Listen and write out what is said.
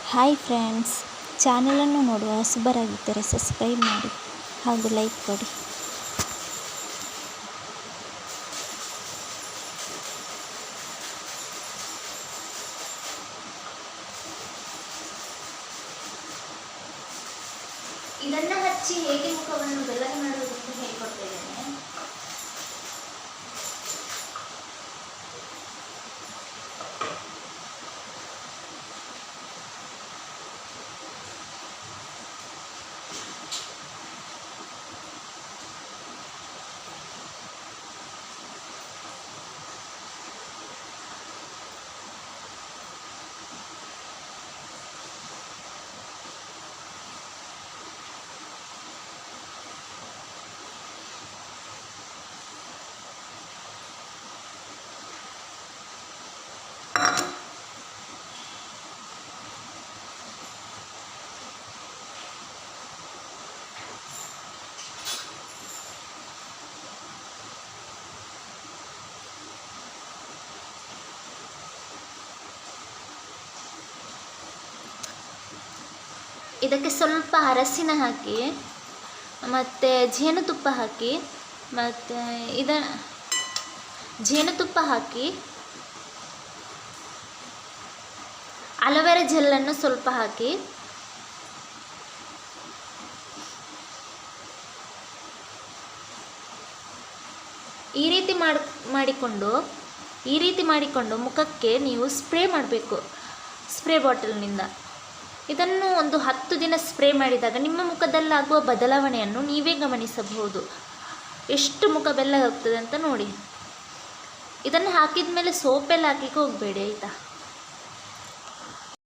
Hi friends, ಚಾನಲನ್ನು ನೋಡುವ ಹೊಸಬರಾಗಿದ್ದರೆ subscribe ಮಾಡಿ ಹಾಗೂ ಲೈಕ್ ಕೊಡಿ. ಇದನ್ನು ಹಚ್ಚಿ ಹೇಗೆ ಮುಖವನ್ನು ಬೆಳ್ಳಗೆ ಮಾಡುವುದನ್ನು ಹೇಳಿಕೊಡ್ತಿದ್ದೇನೆ. ಇದಕ್ಕೆ ಸ್ವಲ್ಪ ಅರಸಿನ ಹಾಕಿ ಮತ್ತು ಜೇನುತುಪ್ಪ ಹಾಕಿ ಜೇನುತುಪ್ಪ ಹಾಕಿ ಅಲೋವೆರಾ ಜೆಲ್ಲನ್ನು ಸ್ವಲ್ಪ ಹಾಕಿ ಈ ರೀತಿ ಮಾಡಿಕೊಂಡು ಮುಖಕ್ಕೆ ನೀವು ಸ್ಪ್ರೇ ಮಾಡಬೇಕು. ಸ್ಪ್ರೇ ಬಾಟಲ್ನಿಂದ ಇದನ್ನು ಒಂದು 10 ದಿನ ಸ್ಪ್ರೇ ಮಾಡಿದಾಗ ನಿಮ್ಮ ಮುಖದಲ್ಲಾಗುವ ಬದಲಾವಣೆಯನ್ನು ನೀವೇ ಗಮನಿಸಬಹುದು. ಎಷ್ಟು ಮುಖ ಬೆಳ್ಳಗಾಗ್ತದೆ ಅಂತ ನೋಡಿ. ಇದನ್ನು ಹಾಕಿದ ಮೇಲೆ ಸೋಪೆಲ್ಲ ಹಾಕಲಿಕ್ಕೆ ಹೋಗಬೇಡಿ, ಆಯಿತಾ?